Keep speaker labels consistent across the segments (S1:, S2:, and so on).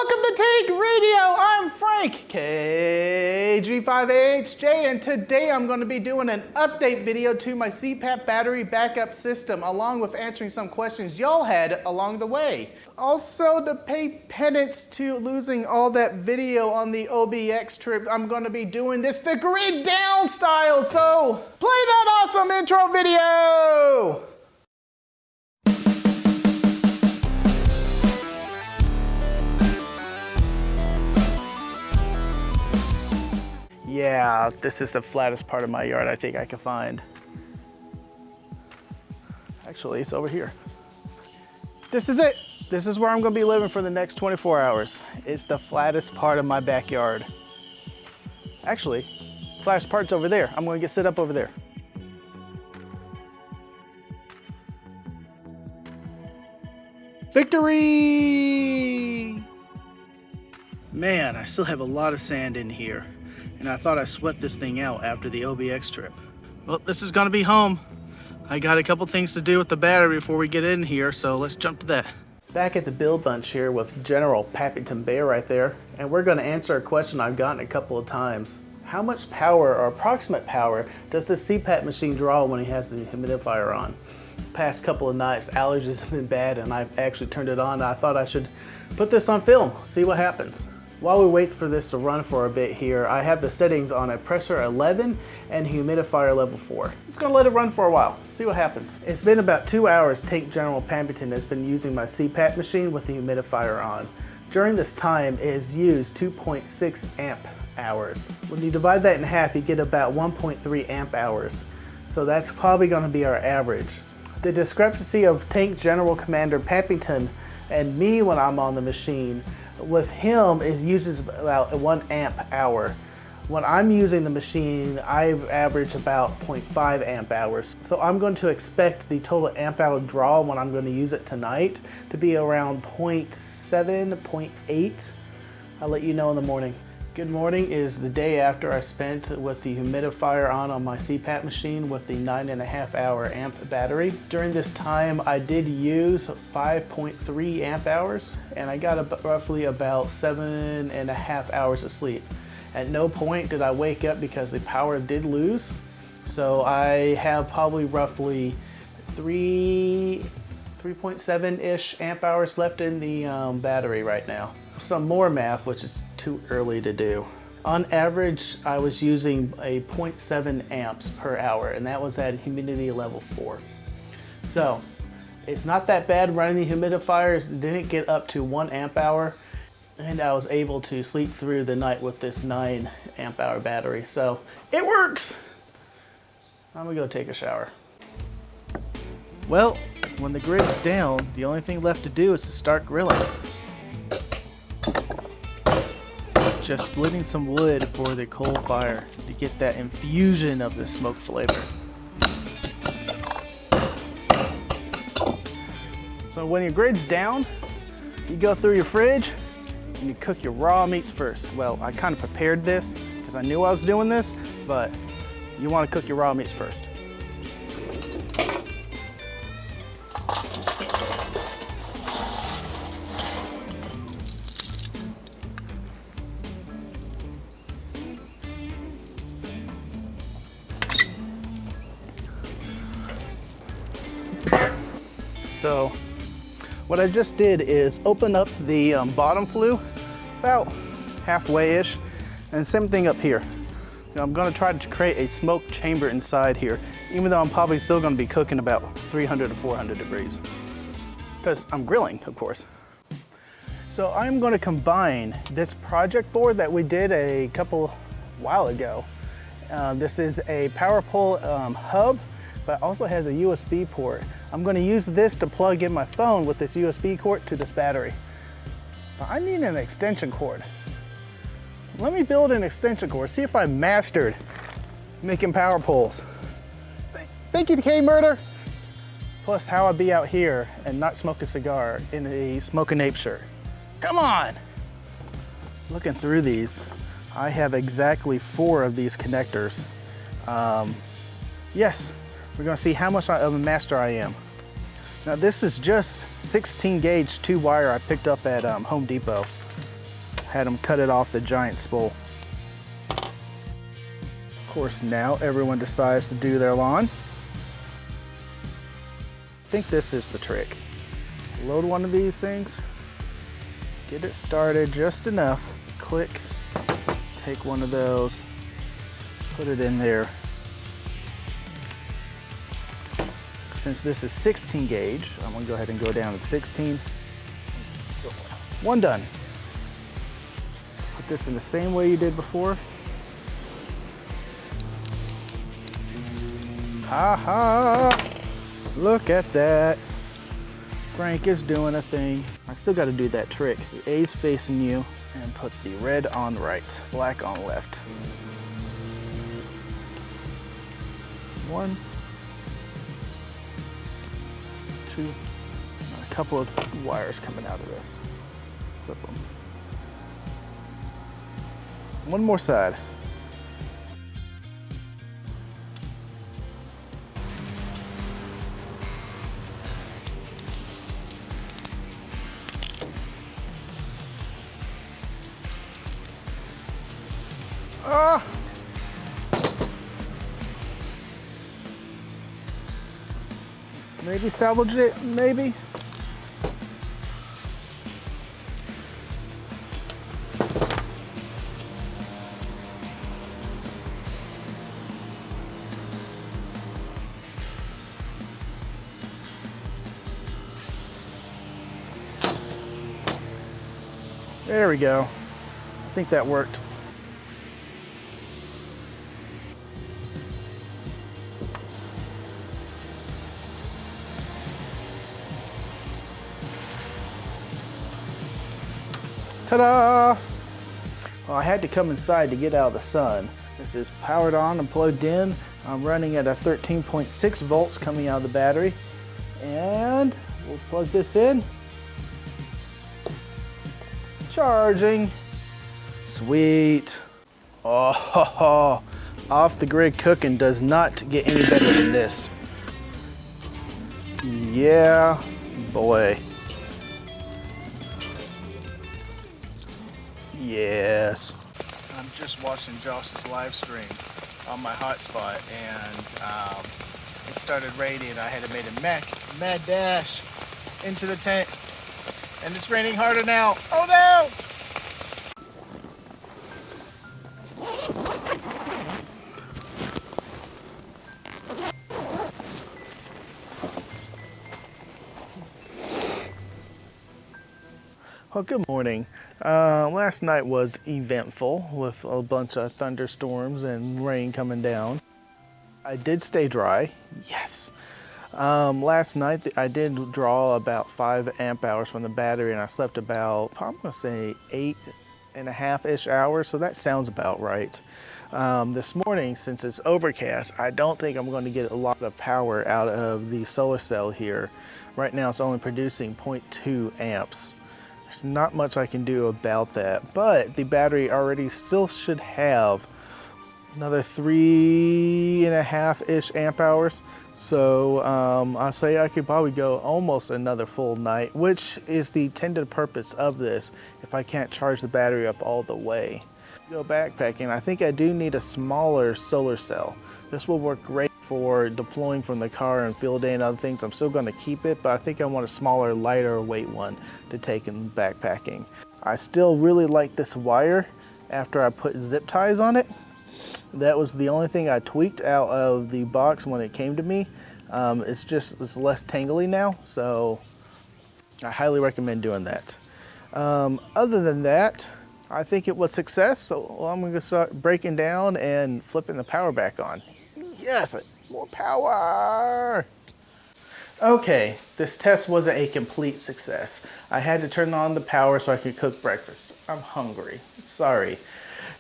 S1: Welcome to Take Radio. I'm Frank, KG5HJ, and today I'm going to be doing an update video to my CPAP battery backup system, along with answering some questions y'all had along the way. Also, to pay penance to losing all that video on the OBX trip, I'm going to be doing this the grid down style, so play that awesome intro video! Yeah, this is the flattest part of my yard I think I can find. Actually, it's over here. This is it. This is where I'm gonna be living for the next 24 hours. It's the flattest part of my backyard. Actually, flattest part's over there. I'm gonna get set up over there. Victory! Man, I still have a lot of sand in here. And I thought I swept this thing out after the OBX trip. Well, this is gonna be home. I got a couple things to do with the battery before we get in here, so let's jump to that. Back at the build bunch here with General Pappington Bear right there, and we're gonna answer a question I've gotten a couple of times. How much power, or approximate power, does the CPAP machine draw when he has the humidifier on? Past couple of nights, allergies have been bad, and I've actually turned it on, and I thought I should put this on film, see what happens. While we wait for this to run for a bit here, I have the settings on a pressure 11 and humidifier level 4. Just gonna let it run for a while, see what happens. It's been about 2 hours Tank General Pappington has been using my CPAP machine with the humidifier on. During this time, it has used 2.6 amp hours. When you divide that in half, you get about 1.3 amp hours. So that's probably gonna be our average. The discrepancy of Tank General Commander Pappington and me when I'm on the machine, with him, it uses about 1 amp hour. When I'm using the machine, I average about 0.5 amp hours. So I'm going to expect the total amp hour draw when I'm going to use it tonight to be around 0.7, 0.8. I'll let you know in the morning. Good morning is the day after I spent with the humidifier on my CPAP machine with the 9.5 hour amp battery. During this time, I did use 5.3 amp hours, and I got roughly about 7.5 hours of sleep. At no point did I wake up because the power did lose. So I have probably roughly 3.7-ish amp hours left in the battery right now. Some more math, which is too early to do. On average, I was using a 0.7 amps per hour, and that was at humidity level 4. So it's not that bad running the humidifiers. Didn't get up to 1 amp hour, and I was able to sleep through the night with this 9 amp hour battery. So it works. I'm gonna go take a shower. Well, when the grid's down, the only thing left to do is to start grilling. Just splitting some wood for the coal fire to get that infusion of the smoke flavor. So when your grid's down, you go through your fridge and you cook your raw meats first. Well, I kind of prepared this because I knew I was doing this, but you want to cook your raw meats first. So what I just did is open up the bottom flue about halfway-ish, and same thing up here. I'm gonna try to create a smoke chamber inside here, even though I'm probably still gonna be cooking about 300 to 400 degrees, because I'm grilling, of course. So I'm gonna combine this project board that we did a while ago. This is a PowerPole hub, but also has a USB port. I'm going to use this to plug in my phone with this USB cord to this battery. But I need an extension cord. Let me build an extension cord, see if I mastered making power poles. Thank you, K-Murder. Plus how I'd be out here and not smoke a cigar in a Smoke and Ape shirt. Come on! Looking through these, I have exactly 4 of these connectors. Yes. We're going to see how much of a master I am. Now this is just 16 gauge 2 wire I picked up at Home Depot. Had them cut it off the giant spool. Of course, now everyone decides to do their lawn. I think this is the trick. Load one of these things, get it started just enough, click, take one of those, put it in there. Since this is 16 gauge, I'm gonna go ahead and go down to 16. One done. Put this in the same way you did before. Ha ha! Look at that. Frank is doing a thing. I still gotta do that trick. The A's facing you and put the red on right, black on left. One, two, a couple of wires coming out of this. Flip them. One more side. Ah! Maybe salvage it, maybe. There we go. I think that worked. Ta-da! Well, I had to come inside to get out of the sun. This is powered on and plugged in. I'm running at a 13.6 volts coming out of the battery. And we'll plug this in. Charging. Sweet. Oh, off the grid cooking does not get any better than this. Yeah, boy. Yes. I'm just watching Josh's live stream on my hotspot, and it started raining. I had to make a mad dash into the tent, and it's raining harder now. Oh no! Well, good morning. Last night was eventful with a bunch of thunderstorms and rain coming down. I did stay dry, yes. Last night I did draw about 5 amp hours from the battery, and I slept about, I'm gonna say 8.5-ish hours, so that sounds about right. This morning, since it's overcast, I don't think I'm going to get a lot of power out of the solar cell here. Right now it's only producing 0.2 amps. There's not much I can do about that, but the battery already still should have another 3.5-ish amp hours. So I'll say I could probably go almost another full night, which is the intended purpose of this if I can't charge the battery up all the way. Go backpacking, I think I do need a smaller solar cell. This will work great for deploying from the car and field day and other things. I'm still going to keep it, but I think I want a smaller, lighter weight one to take in backpacking. I still really like this wire after I put zip ties on it. That was the only thing I tweaked out of the box when it came to me. It's less tangly now, so I highly recommend doing that. Other than that, I think it was success, so I'm going to start breaking down and flipping the power back on. Yes, more power! Okay, this test wasn't a complete success. I had to turn on the power so I could cook breakfast. I'm hungry, sorry.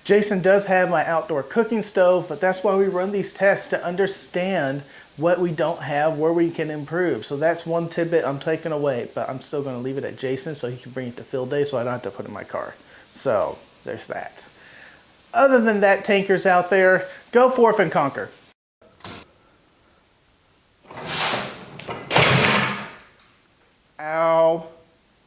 S1: Jason does have my outdoor cooking stove, but that's why we run these tests, to understand what we don't have, where we can improve. So that's one tidbit I'm taking away, but I'm still going to leave it at Jason so he can bring it to field day so I don't have to put it in my car. So there's that. Other than that, tankers out there, go forth and conquer.